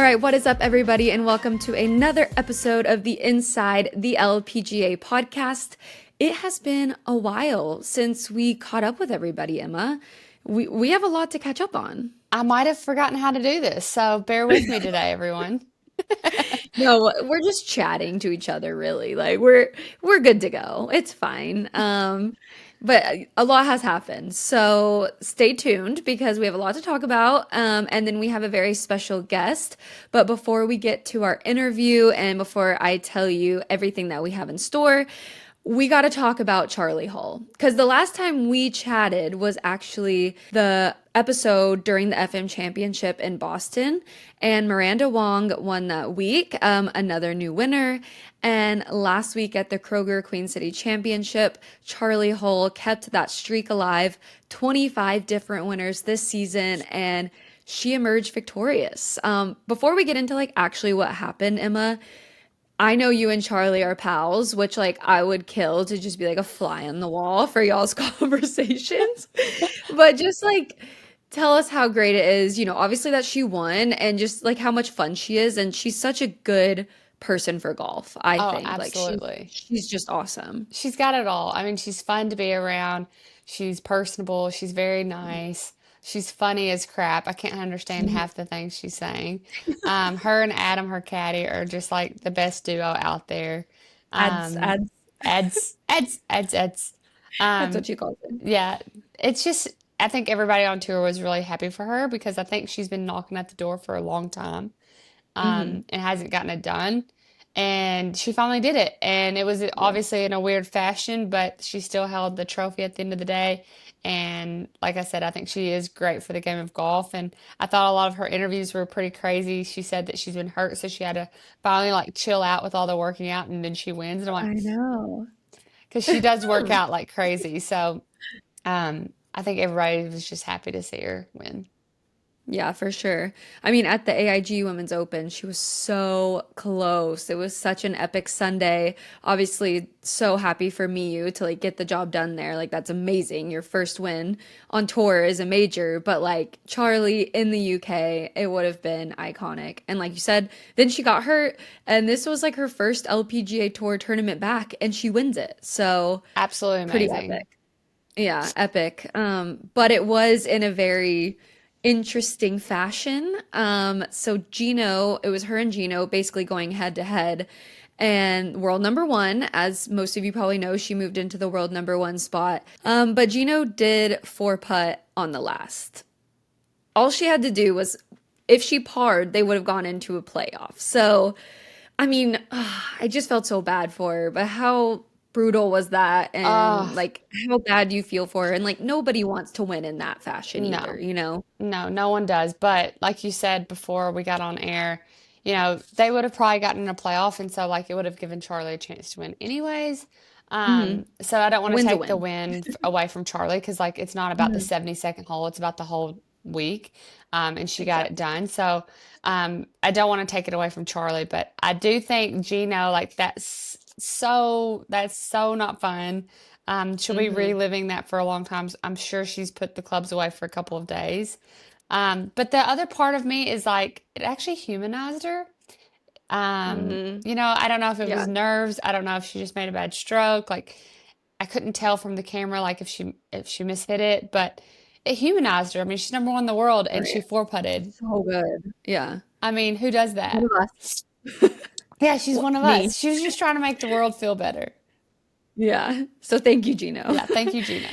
right, what is up, everybody, and welcome to another episode of the Inside the LPGA podcast. It has been a while since we caught up with everybody, Emma. We have a lot to catch up on. I might have forgotten how to do this, so bear with me today, everyone. No, we're just chatting to each other, really. Like we're good to go. It's fine. But a lot has happened. So stay tuned because we have a lot to talk about. And then we have a very special guest. But before we get to our interview and before I tell you everything that we have in store, we got to talk about Charlie Hull because the last time we chatted was actually the episode during the FM Championship in Boston, and Miranda Wong won that week, another new winner. And last week at the Kroger Queen City Championship, Charlie Hull kept that streak alive, 25 different winners this season, and she emerged victorious. Before we get into like actually what happened, Emma, I know you and Charlie are pals, which like I would kill to just be like a fly on the wall for y'all's conversations. But just like tell us how great it is, obviously that she won and just like how much fun she is. And she's such a good person for golf, I Oh, think. Like absolutely. she's just awesome. She's got it all. I mean, she's fun to be around. She's personable. She's very nice. She's funny as crap. I can't understand half the things she's saying. Her and Adam, her caddy, are just like the best duo out there. Ads, Um, ads. ads. That's Um, what she calls it. yeah, it's just, I think everybody on tour was really happy for her because I think she's been knocking at the door for a long time. Hmm. And hasn't gotten it done. And she finally did it. And it was Yeah. obviously in a weird fashion, but she still held the trophy at the end of the day. And like I said, I think she is great for the game of golf. And I thought a lot of her interviews were pretty crazy. She said that she's been hurt, so she had to finally like chill out with all the working out, and then she wins. And I'm like, I know. because she does work out like crazy. So I think everybody was just happy to see her win. Yeah, for sure. I mean, at the AIG Women's Open, she was so close. It was such an epic Sunday. Obviously, so happy for you to like get the job done there. Like that's amazing. Your first win on tour is a major, but like Charlie in the UK, it would have been iconic. And like you said, then she got hurt, and this was like her first LPGA Tour tournament back, and she wins it. So Absolutely pretty amazing. epic. Yeah, epic. But it was in a very interesting fashion. So Gino, it was her and Gino basically going head to head. And world number one, as most of you probably know, she moved into the world number one spot. But Gino did four putt on the last. All she had to do was, if she parred, they would have gone into a playoff. So I mean, I just felt so bad for her, but how brutal was that? And Oh, like, how bad do you feel for her? And like, nobody wants to win in that fashion either, no. you know? No, no one does. But like you said before we got on air, they would have probably gotten a playoff, and so like it would have given Charlie a chance to win anyways. Hmm. So I don't want to Win's a take the win. win away from Charlie because like it's not about the Hmm. 72nd hole, it's about the whole week. And she got it Exactly. done. So I don't want to take it away from Charlie, but I do think Gino, like that's so not fun. She'll be Hmm. reliving that for a long time. I'm sure she's put the clubs away for a couple of days. But the other part of me is like, it actually humanized her. Hmm. I don't know if it Yeah. was nerves. I don't know if she just made a bad stroke. Like, I couldn't tell from the camera, like if she mishit it, but it humanized her. I mean, she's number one in the world and she Right. four putted. So good. Yeah. I mean, who does One that? of us. Yeah, she's one of Me. us. She was just trying to make the world feel better. Yeah. So thank you, Gino. Yeah, thank you, Gino.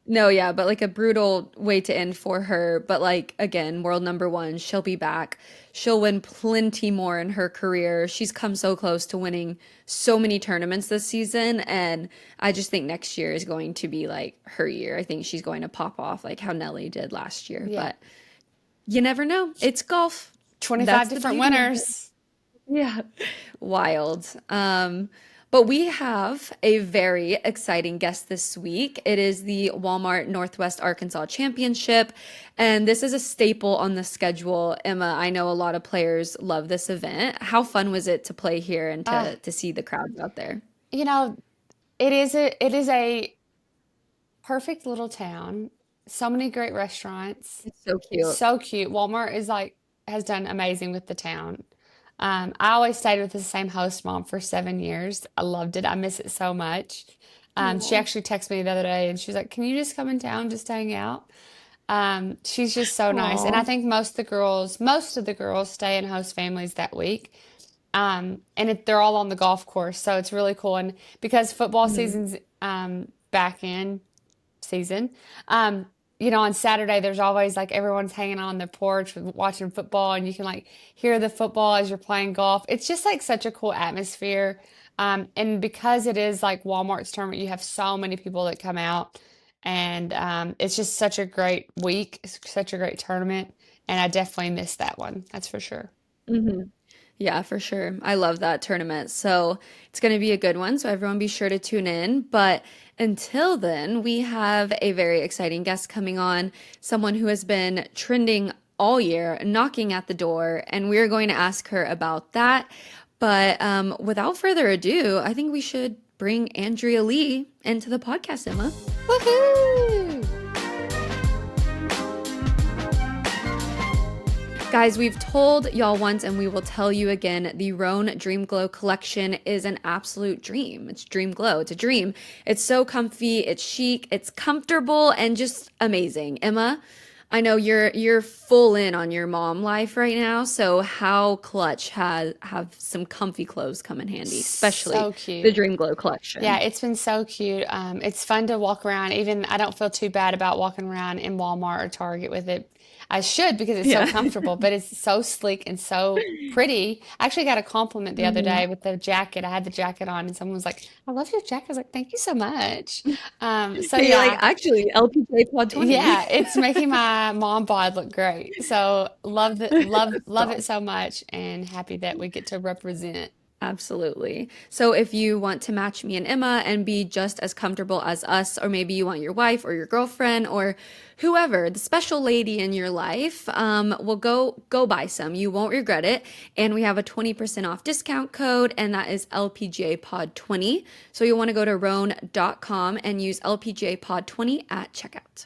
No, yeah, but like a brutal way to end for her. But like again, world number one, she'll be back. She'll win plenty more in her career. She's come so close to winning so many tournaments this season, and I just think next year is going to be like her year. I think she's going to pop off like how Nelly did last year. Yeah, But you never know. It's golf. 25 That's the different beauty of it. winners. Yeah. Wild. But we have a very exciting guest this week. It is the Walmart Northwest Arkansas Championship, and this is a staple on the schedule. Emma, I know a lot of players love this event. How fun was it to play here and Uh, to see the crowds out there? you know, it is a perfect little town. So many great restaurants. It's so It's cute. so cute. Walmart is like has done amazing with the town. I always stayed with the same host mom for 7 years. I loved it. I miss it so much. She Aw. actually texted me the other day and she was like, "Can you just come in town just to hang out?" She's just so nice. And Aw. I think most of the girls stay in host families that week. They're all on the golf course, so it's really cool. And because football Mhm. season's back in season, um, on Saturday there's always like everyone's hanging on their porch watching football, and you can like hear the football as you're playing golf. It's just like such a cool atmosphere. And because it is like Walmart's tournament, you have so many people that come out, and it's just such a great week. It's such a great tournament, and I definitely missed that one. That's for sure. Mhm. Yeah, for sure. I love that tournament. So it's going to be a good one. So everyone be sure to tune in. But until then, we have a very exciting guest coming on, someone who has been trending all year, knocking at the door, and we're going to ask her about that. But without further ado, I think we should bring Andrea Lee into the podcast, Emma. Woohoo! Guys, we've told y'all once and we will tell you again, the Rhone Dream Glow collection is an absolute dream. It's Dream Glow. It's a dream. It's so comfy, it's chic, it's comfortable, and just amazing. Emma, I know you're full in on your mom life right now, so how clutch have some comfy clothes come in handy, especially So the cute. Dream Glow Yeah, collection. it's been so cute. It's fun to walk around. Even I don't feel too bad about walking around in Walmart or Target with it. I should because it's so Yeah. comfortable, but it's so sleek and so pretty. I actually got a compliment the other Mhm. day with the jacket. I had the jacket on, and someone was like, "I love your jacket." I was like, "Thank you so much." So You're like, yeah, actually, LPGA Pod 20. yeah, it's making my mom bod look great. So love it so much, and happy that we get to represent. Absolutely. So if you want to match me and Emma and be just as comfortable as us, or maybe you want your wife or your girlfriend or whoever, the special lady in your life, well, go buy some. You won't regret it. And we have a 20% off discount code, and that is LPGA Pod 20. So you'll want to go to roan.com and use LPGA Pod 20 at checkout.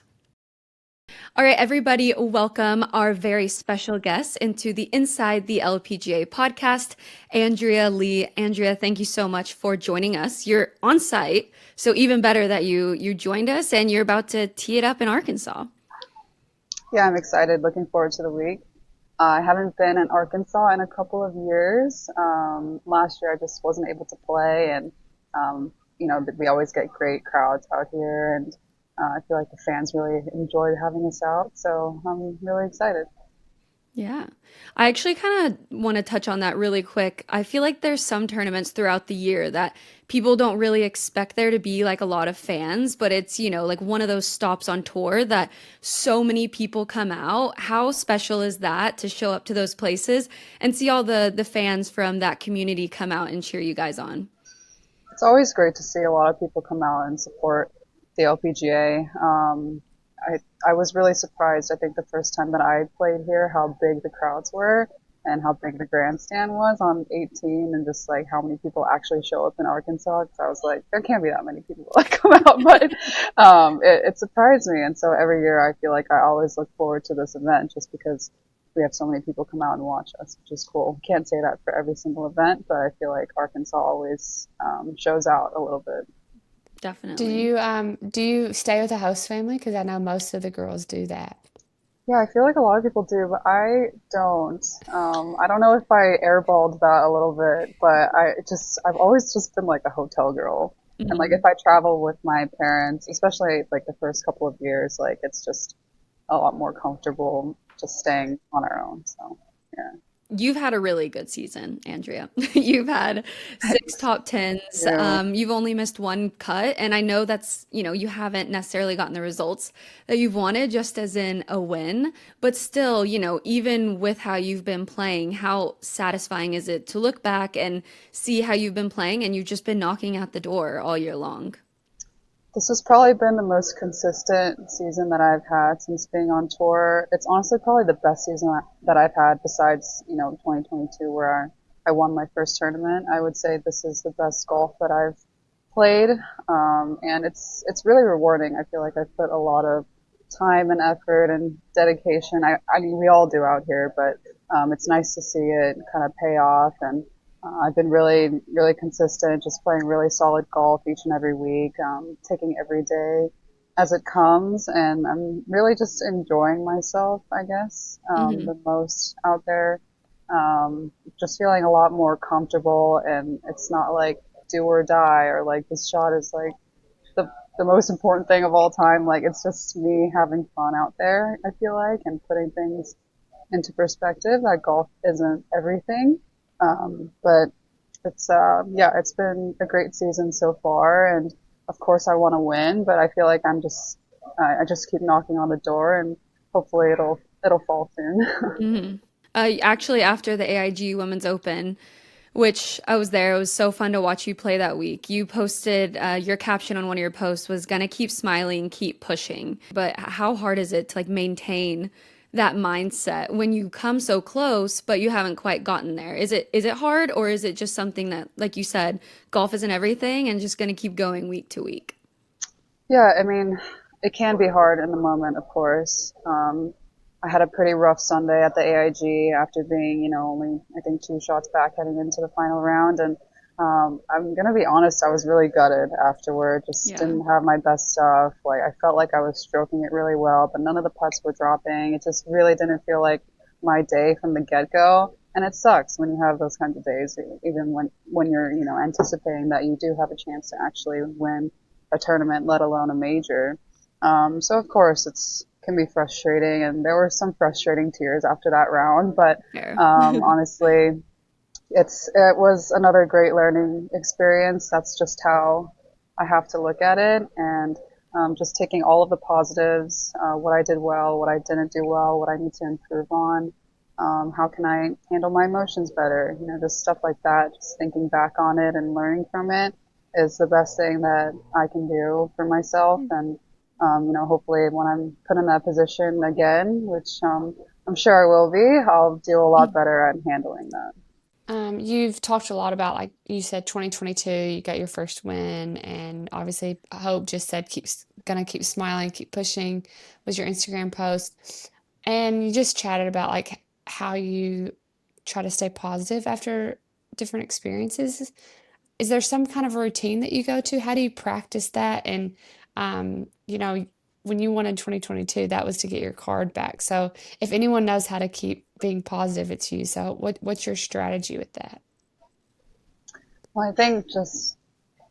All right, everybody, welcome our very special guest into the Inside the LPGA podcast, Andrea Lee. Andrea, thank you so much for joining us. You're on site, so even better that you joined us and you're about to tee it up in Arkansas. Yeah, I'm excited. Looking forward to the week. I haven't been in Arkansas in a couple of years. Last year I just wasn't able to play, and we always get great crowds out here, and I feel like the fans really enjoyed having us out. So I'm really excited. Yeah. I actually kind of want to touch on that really quick. I feel like there's some tournaments throughout the year that people don't really expect there to be like a lot of fans, but it's, like one of those stops on tour that so many people come out. How special is that to show up to those places and see all the fans from that community come out and cheer you guys on? It's always great to see a lot of people come out and support the LPGA. I was really surprised. I think the first time that I played here, how big the crowds were and how big the grandstand was on 18, and just like how many people actually show up in Arkansas. Because I was like, there can't be that many people that come out, but it surprised me. And so every year I feel like I always look forward to this event just because we have so many people come out and watch us, which is cool. Can't say that for every single event, but I feel like Arkansas always shows out a little bit. Definitely. Do you stay with a host family? Because I know most of the girls do that. Yeah, I feel like a lot of people do, but I don't. I don't know if I airballed that a little bit, but I've always just been like a hotel girl. And like if Mhm. I travel with my parents, especially like the first couple of years, like it's just a lot more comfortable just staying on our own. So, yeah. You've had a really good season, Andrea. You've had six Thanks. top tens. Yeah. You've only missed one cut, and I know that's, you haven't necessarily gotten the results that you've wanted, just as in a win. But still, even with how you've been playing, how satisfying is it to look back and see how you've been playing and you've just been knocking at the door all year long? This has probably been the most consistent season that I've had since being on tour. It's honestly probably the best season that I've had besides, 2022 where I won my first tournament. I would say this is the best golf that I've played. And it's really rewarding. I feel like I've put a lot of time and effort and dedication. I mean, we all do out here, but it's nice to see it kind of pay off. And I've been really, really consistent, just playing really solid golf each and every week, taking every day as it comes, and I'm really just enjoying myself, I guess, Hmm. the most out there. Just feeling a lot more comfortable, and it's not like do or die or like this shot is like the most important thing of all time. Like it's just me having fun out there, I feel like, and putting things into perspective that golf isn't everything. But yeah, it's been a great season so far, and of course I want to win, but I feel like I just keep knocking on the door, and hopefully it'll fall soon. Hmm. Actually, after the AIG Women's Open, which I was there, it was so fun to watch you play that week. You posted your caption on one of your posts was gonna keep smiling, keep pushing. But how hard is it to like maintain that mindset when you come so close, but you haven't quite gotten there? Is it hard, or is it just something that, like you said, golf isn't everything and just gonna keep going week to week? Yeah, I mean, it can be hard in the moment, of course. I had a pretty rough Sunday at the AIG after being, only I think 2 shots back heading into the final round, and I'm gonna be honest, I was really gutted afterward. Just Yeah. didn't have my best stuff. Like I felt like I was stroking it really well, but none of the putts were dropping. It just really didn't feel like my day from the get-go. And it sucks when you have those kinds of days, even when you're, anticipating that you do have a chance to actually win a tournament, let alone a major. So of course it's can be frustrating, and there were some frustrating tears after that round. But Fair. honestly, it was another great learning experience. That's just how I have to look at it, and just taking all of the positives, what I did well, what I didn't do well, what I need to improve on. How can I handle my emotions better? Just stuff like that. Just thinking back on it and learning from it is the best thing that I can do for myself. And, hopefully when I'm put in that position again, which, I'm sure I will be, I'll do a lot better at handling that. You've talked a lot about, like you said, 2022, you got your first win, and obviously Hope just said keeps gonna keep smiling, keep pushing was your Instagram post. And you just chatted about like how you try to stay positive after different experiences. Is there some kind of a routine that you go to? How do you practice that? And when you won in 2022, that was to get your card back. So if anyone knows how to keep being positive, it's you. So what's your strategy with that? Well, I think just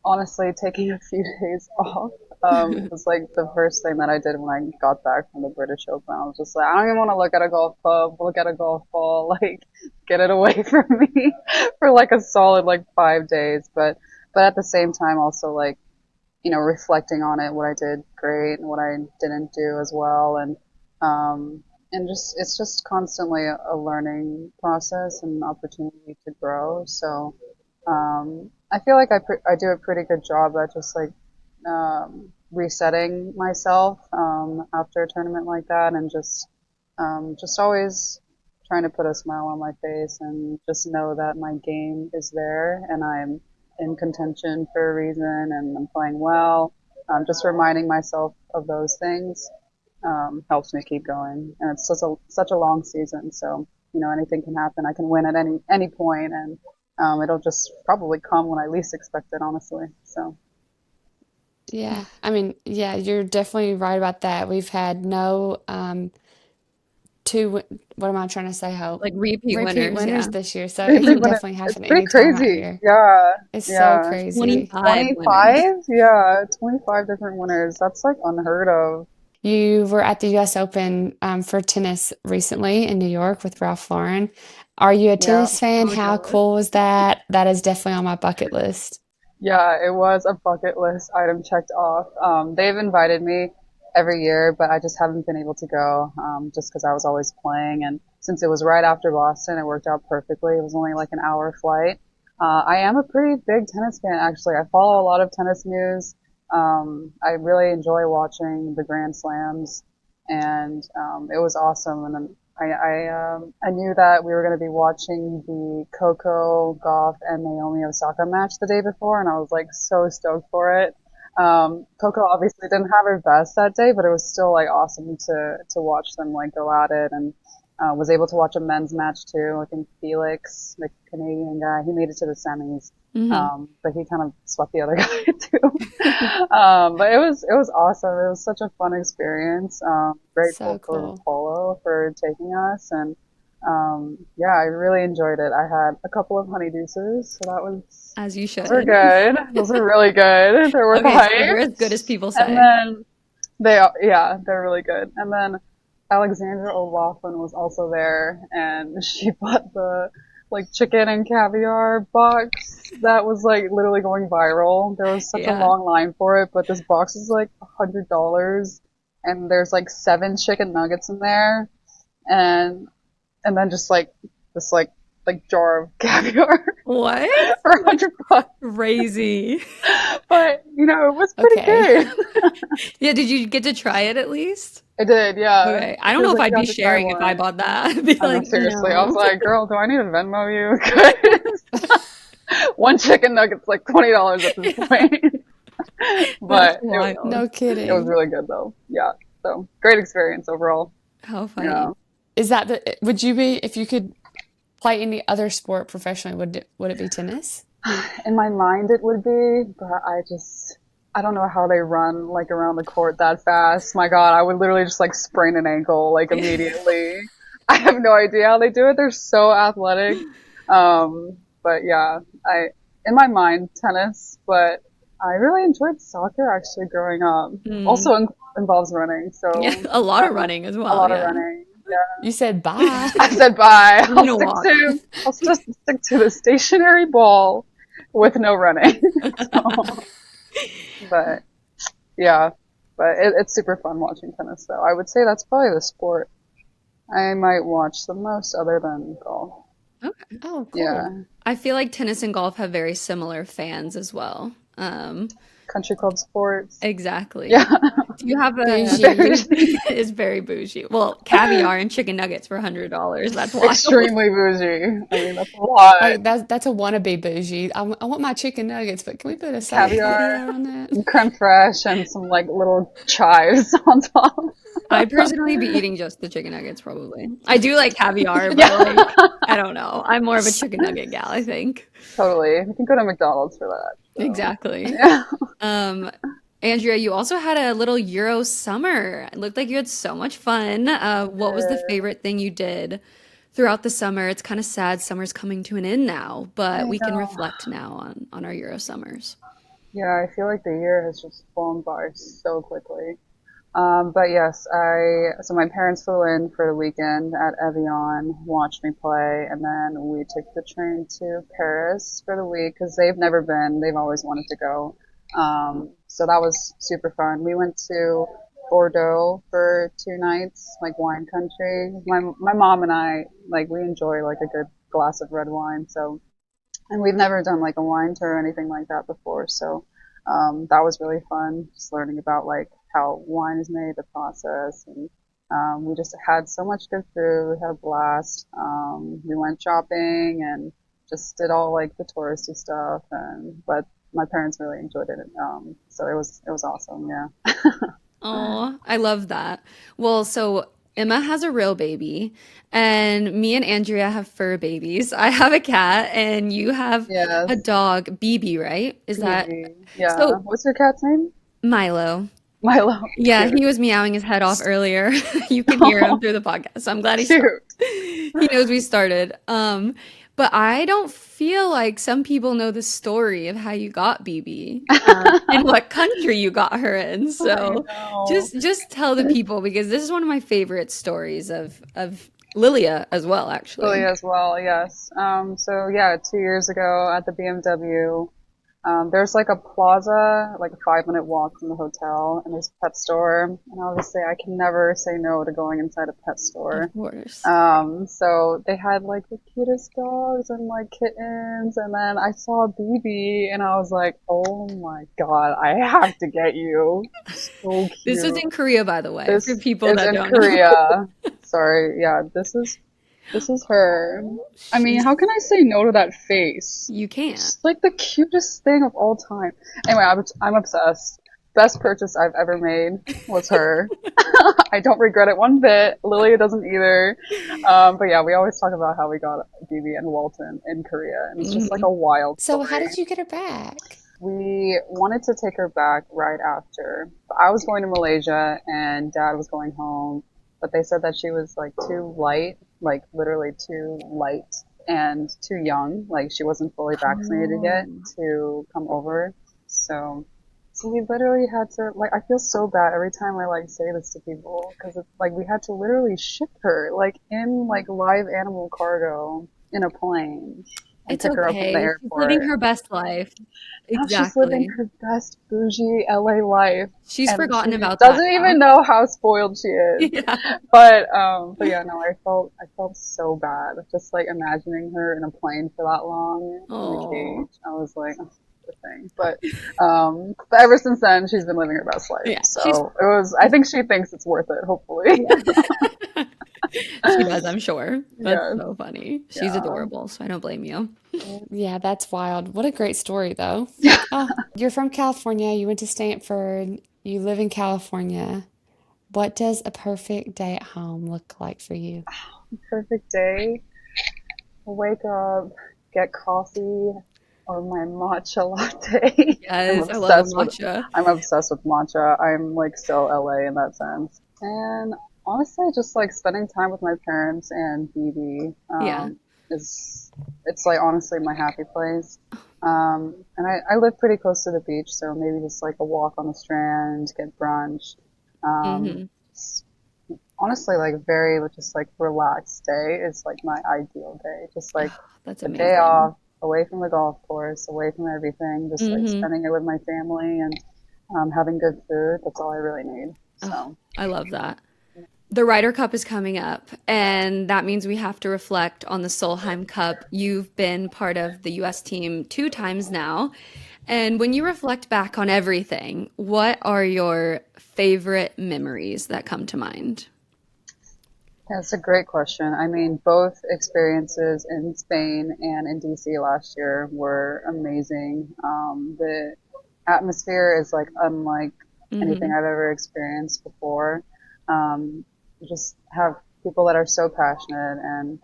honestly taking a few days off was like the first thing that I did when I got back from the British Open. I was just like, I don't even want to look at a golf club, look at a golf ball, like get it away from me for like a solid like 5 days. But at the same time also like, reflecting on it, what I did great and what I didn't do as well. And just, it's just constantly a learning process and an opportunity to grow. So, I feel like I do a pretty good job at just like resetting myself after a tournament like that, and just always trying to put a smile on my face and just know that my game is there and I'm in contention for a reason and I'm playing well. Just reminding myself of those things helps me keep going, and it's such a long season, so anything can happen. I can win at any point, and it'll just probably come when I least expect it, honestly. So Yeah, I mean, yeah, you're definitely right about that. We've had no what am I trying to say, Hope? Like repeat Repeat winners, winners yeah. this year. So it repeat can when it, definitely it's happen pretty anytime out crazy. here. Yeah, It's so yeah. crazy. 25 winners. 25? Yeah, 25 different winners. That's like unheard of. You were at the US Open for tennis recently in New York with Ralph Lauren. Are you a Yeah. tennis fan? So How jealous. cool was that? That is definitely on my bucket list. Yeah, it was a bucket list item checked off. They've invited me every year, but I just haven't been able to go, just because I was always playing. And since it was right after Boston, it worked out perfectly. It was only like an hour flight. I am a pretty big tennis fan, actually. I follow a lot of tennis news. I really enjoy watching the Grand Slams, and it was awesome. And then I knew that we were going to be watching the Coco Gauff and Naomi Osaka match the day before, and I was like so stoked for it. Coco obviously didn't have her best that day, but it was still like awesome to watch them like go at it, and was able to watch a men's match too. I think Felix, the Canadian guy, he made it to the semis, Hmm. but he kind of swept the other guy too. But it was awesome. It was such a fun experience. So Grateful for cool. Polo for taking us, and yeah, I really enjoyed it. I had a couple of honey deuces, so that was As you those are should. good. Those are really good. They're worth the Okay, so hype. we're as good as people And say. then they are, yeah, they're really good. And then Alexandra O'Loughlin was also there, and she bought the like chicken and caviar box that was like literally going viral. There was such a Yeah. long line for it, but this box is like $100, and there's like 7 chicken nuggets in there, and then just like this like jar of caviar What? for $100. Crazy. But it was pretty Okay. good. Yeah, did you get to try it at least? I did, yeah. Okay. I don't She was know if like, you I'd be got to try sharing if I one. bought that. I'd be I know, like, seriously. I was no. like, girl, do I need to Venmo you? 'Cause one chicken nugget's like $20 at this point. That's But wild. No it was kidding. really good though. Yeah. So great experience overall. How funny. Yeah. Is that would you be, if you could play any other sport professionally, would it be tennis? In my mind it would be, but I don't know how they run like around the court that fast. My God, I would literally just like sprain an ankle like immediately. I have no idea how they do it. They're so athletic. But yeah, in my mind, tennis, but I really enjoyed soccer actually growing up. Mm. Also involves running, Yeah, so a lot of running as a well. lot of Yeah. running. Yeah. You said bye. I said bye. I'm gonna walk. I'll just stick to the stationary ball with no running. So, but yeah, but it's super fun watching tennis though. I would say that's probably the sport I might watch the most other than golf. Okay. Oh, cool. Yeah. I feel like tennis and golf have very similar fans as well. Country club sports. Exactly. Yeah. Do you have a Bougie. There's it's very bougie. Well, caviar and chicken nuggets for $100. That's wild. extremely bougie. I mean, that's a lot. Like that's a wannabe bougie. I want my chicken nuggets, but can we put a side of Caviar caviar on that? and creme fraiche and some like little chives on top. I'd personally be eating just the chicken nuggets probably. I do like caviar, but Yeah. like I don't know. I'm more of a chicken nugget gal, I think. Totally. We can go to McDonald's for that. So, Exactly. yeah. Um, Andrea, you also had a little Euro summer. It looked like you had so much fun. What was the favorite thing you did throughout the summer? It's kind of sad summer's coming to an end now, but I we can know. reflect now on our Euro summers. Yeah, I feel like the year has just flown by so quickly. But yes, so my parents flew in for the weekend at Evian, watched me play, and then we took the train to Paris for the week because they've never been. They've always wanted to go. So that was super fun. We went to Bordeaux for 2 nights, like wine country. My mom and I, like, we enjoy like a good glass of red wine. So, and we've never done like a wine tour or anything like that before. So, that was really fun, just learning about like how wine is made, the process, and we just had so much good food. We had a blast. We went shopping and just did all like the touristy stuff, and but my parents really enjoyed it. So it was awesome. Yeah. Oh, I love that. Well, so Emma has a real baby, and me and Andrea have fur babies. I have a cat, and you have a Yes. dog, BB, right? Is that Phoebe. Yeah. so? What's your cat's name? Milo. Milo. Yeah, Cute. he was meowing his head off earlier. You can hear him through the podcast. So I'm glad he stopped. Cute. He knows we started. But I don't feel like some people know the story of how you got BB, and what country you got her in. I So know. just tell the people because this is one of my favorite stories of Lilia as well, Lily actually. as well, yes. So yeah, 2 years ago at the BMW, there's like a plaza, like a 5 minute walk from the hotel, and there's a pet store. And obviously, I can never say no to going inside a pet Of store. course. So they had like the cutest dogs and like kittens, and then I saw BB, and I was like, oh my God, I have to get you. So This was cute. in Korea, by the way, for This people is that in don't know. Korea. Sorry, yeah, this is her. I mean, She's how can I say no to that face? you can't. It's like the cutest thing of all time. Anyway, I'm obsessed. best purchase I've ever made was her. I don't regret it one bit. Lilia doesn't either. But yeah, we always talk about how we got BB and Walton in Korea, and it's just like Mhm. a wild So how story. did you get her back? We wanted to take her back right after. I was going to Malaysia and Dad was going home, but they said that she was like too light, like literally too light and too young. Like she wasn't fully vaccinated yet Oh, to come over. So, so we literally had to, like, I feel so bad every time I like say this to people because it's like we had to literally ship her like in like live animal cargo in a plane and it's pick her up from the okay. She's living airport. her best life. Now she's living Exactly. her best bougie LA life, She's and forgotten she about that doesn't now. even know how spoiled she is. Yeah. But yeah, no, I felt so bad just like imagining her in a plane for that long in a Oh, cage. I was like, oh, poor thing. But ever since then, she's been living her best life. yeah. So it was. I think she thinks it's worth it. Hopefully, Yeah. She does, I'm sure. That's yes, so funny. She's yeah. adorable, so I don't blame you. Yeah, that's wild. What a great story, though. Oh, you're from California. You went to Stanford. You live in California. What does a perfect day at home look like for you? Perfect day. Wake up, get coffee or my matcha latte. I'm Yes, I love a obsessed with matcha. I'm obsessed with matcha. I'm like so LA in that sense. And honestly, just like spending time with my parents and Phoebe Yeah. is it's like honestly my happy place. And I live pretty close to the beach, so maybe just like a walk on the Strand, get brunch. Um, Hmm. honestly like very just like relaxed day is like my ideal day. Just like That's a day amazing. off, away from the golf course, away from everything, just like Hmm. spending it with my family and having good food. That's all I really need. Oh, So I love that. The Ryder Cup is coming up, and that means we have to reflect on the Solheim Cup. You've been part of the US team 2 times now. And when you reflect back on everything, what are your favorite memories that come to mind? that's a great question. I mean, both experiences in Spain and in DC last year were amazing. The atmosphere is like unlike anything Hmm. I've ever experienced before. You just have people that are so passionate, and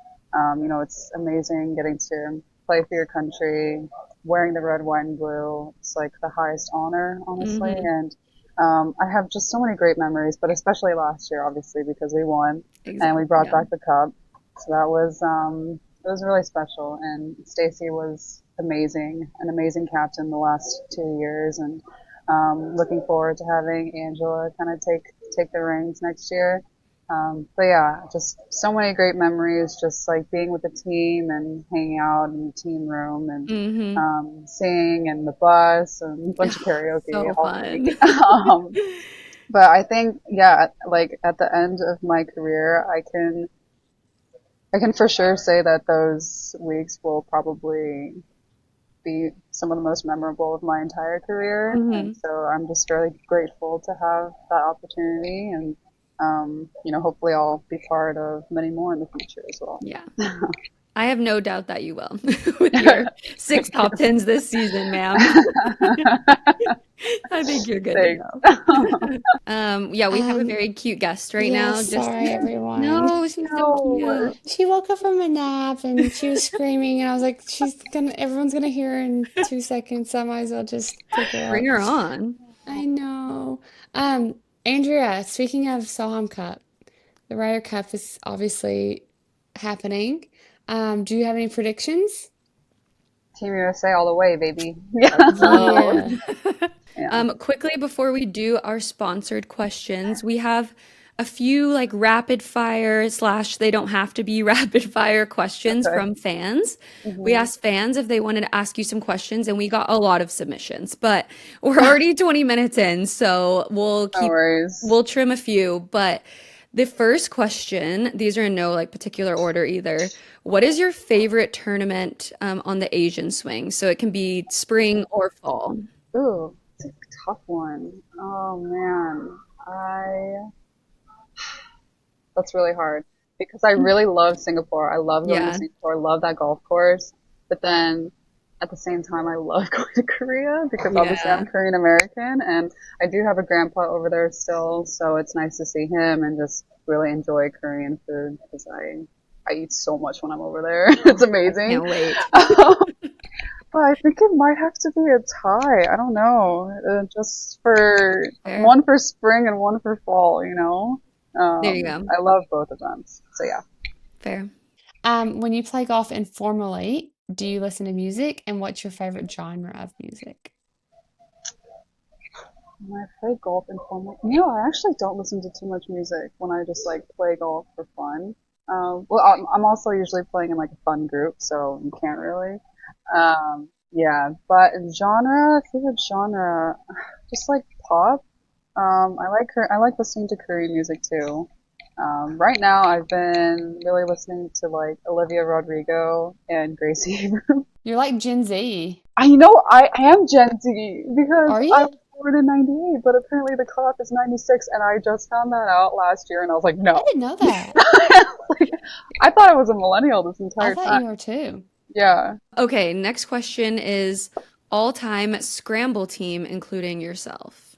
it's amazing getting to play for your country, wearing the red, white, and blue. It's like the highest honor, honestly, Hmm. and I have just so many great memories, but especially last year, obviously, because we won and we Exactly. brought Yeah. back the cup. So that was it was really special. And Stacy was amazing, an amazing captain the last 2 years, and looking forward to having Angela kind of take the reins next year. But yeah, just so many great memories, just like being with the team and hanging out in the team room and Hmm. singing and the bus and a bunch of karaoke So all week. fun. But I think, yeah, like at the end of my career, I can for sure say that those weeks will probably be some of the most memorable of my entire career. And Hmm. so I'm just really grateful to have that opportunity. And, hopefully I'll be part of many more in the future as well. Yeah. I have no doubt that you will with your six top tens this season, ma'am. I think you're good to Thanks. go. Yeah, we have a Um, very cute guest right yes, now. Just sorry, everyone. no, she's so No. cute. She woke up from a nap and she was screaming, and I was like, everyone's gonna hear her in 2 seconds, so I might as well just pick her Bring up. her on. I know. Andrea, speaking of Solheim Cup, the Ryder Cup is obviously happening. Do you have any predictions? Team USA all the way, baby. Yeah. Let's go. Yeah. Yeah. Quickly before we do our sponsored questions, we have a few like rapid fire slash they don't have to be rapid fire questions Okay. from fans. We Hmm. asked fans if they wanted to ask you some questions, and we got a lot of submissions, but we're already 20 minutes in, so No worries. we'll trim a few. But the first question, these are in no like particular order either. What is your favorite tournament on the Asian swing? So it can be spring or fall. Ooh, it's a tough one. Oh man. That's really hard because I really love Singapore. I love going to Yeah. Singapore. I love that golf course. But then at the same time, I love going to Korea because obviously Yeah. I'm Korean American and I do have a grandpa over there still, so it's nice to see him and just really enjoy Korean food because I eat so much when I'm over there. It's I amazing. can't wait. But I think it might have to be a tie. I don't know. Just for Fair. one for spring and one for fall, you know? There you go. I love both events. So yeah. Fair. When you play golf informally, do you listen to music? And what's your favorite genre of music? When I play golf informally, I actually don't listen to too much music when I just like play golf for fun. Well, I'm also usually playing in like a fun group, so you can't really. Yeah, but favorite genre, just like pop. I like listening to Korean music too. Right now I've been really listening to like Olivia Rodrigo and Gracie. You're like Gen Z. I know I am Gen Z because Are I you? was born in '98, but apparently the cutoff is '96, and I just found that out last year, and I was like, I no. didn't know that. Like, I thought I was a millennial this I entire thought time. you were too. Yeah. Okay, next question is all-time scramble team, including yourself.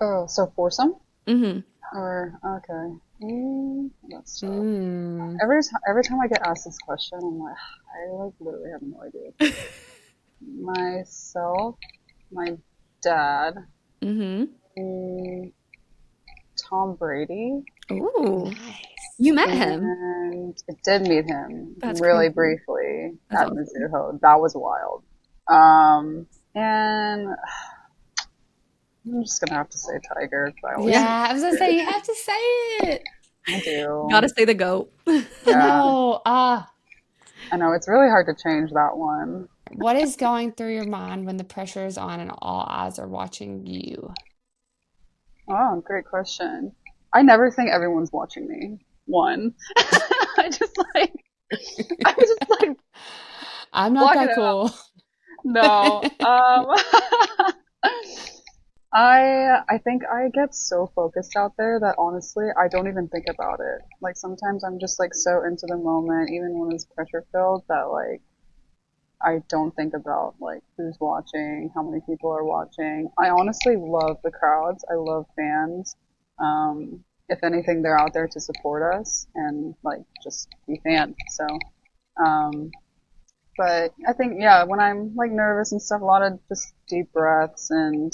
Oh, so foursome? Mm-hmm. Or okay. That's tough. Mm. Every time I get asked this question, I'm like, I like literally have no idea. Myself, my dad, Mm-hmm. mm, Tom Brady, Ooh, Nice. you met him. and I did meet him That's really crazy. briefly That's at awesome. Mizuho. That was wild. And I'm just gonna have to say Tiger. 'Cause I always Yeah, say Yeah, I was gonna say you have to say it. I gotta do. say the GOAT. I Yeah, know. I know it's really hard to change that one. What is going through your mind when the pressure is on and all eyes are watching you? Oh, great question. I never think everyone's watching me. One, I just like I just like I'm not block it that out. cool. No. I think I get so focused out there that honestly I don't even think about it. Like sometimes I'm just like so into the moment, even when it's pressure filled, that like I don't think about like who's watching, how many people are watching. I honestly love the crowds. I love fans. If anything, they're out there to support us and like just be fans. So, um, but I think yeah, when I'm like nervous and stuff, a lot of just deep breaths and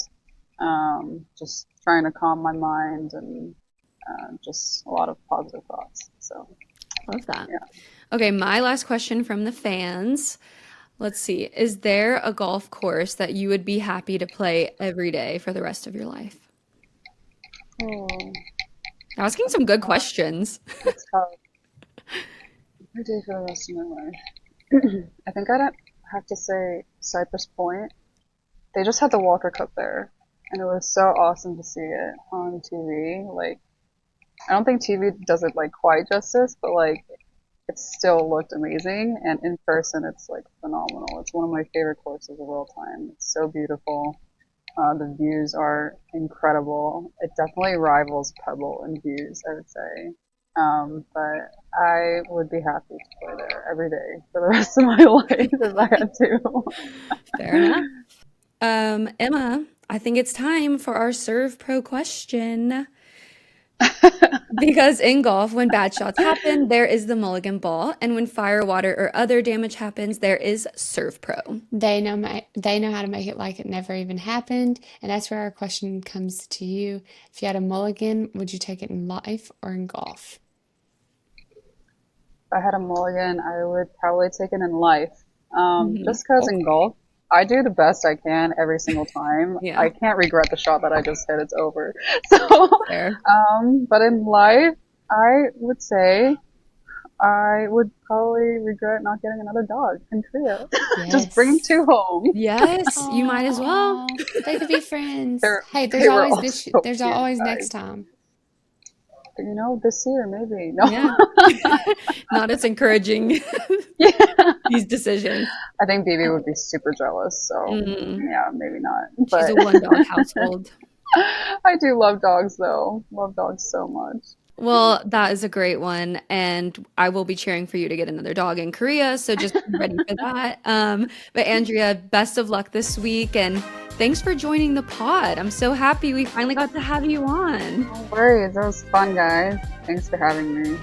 just trying to calm my mind and just a lot of positive thoughts. So Love that. yeah. Okay, my last question from the fans. Let's see. Is there a golf course that you would be happy to play every day for the rest of your life? Oh, Asking some good questions. that's tough. Every day for the rest of my life. I think I'd have to say Cypress Point. They just had the Walker Cup there, and it was so awesome to see it on TV. Like, I don't think TV does it like quite justice, but like it still looked amazing, and in person, it's like phenomenal. It's one of my favorite courses of all time. It's so beautiful. The views are incredible. It definitely rivals Pebble in views, I would say. But I would be happy to play there every day for the rest of my life if I had to. Fair enough. Emma, I think it's time for our Serve Pro question. Because in golf, when bad shots happen, there is the mulligan ball, and when fire, water, or other damage happens, there is Serve Pro. They know how to make it like it never even happened, and that's where our question comes to you. If you had a mulligan, would you take it in life or in golf? If I had a mulligan, I would probably take it in life. Hmm. Just because Oh, in golf, I do the best I can every single time. yeah, I can't regret the shot that I just hit. It's over. So, fair. but in life, I would say I would probably regret not getting another dog in Korea. Just bring Yes. two home. Yes, you might as well. Oh, they could be friends. They're, Hey, they were all so there's cute, always next guys. time. But, this year, maybe. No. Yeah. Not as encouraging Yeah. these decisions. I think Bibi would be super jealous, so Mm, yeah, maybe not. she's But a one dog household. I do love dogs though. Love dogs so much. Well, that is a great one, and I will be cheering for you to get another dog in Korea, so just be ready for that. But Andrea, best of luck this week, and thanks for joining the pod. I'm so happy we finally got to have you on. No worries. That was fun, guys. Thanks for having me.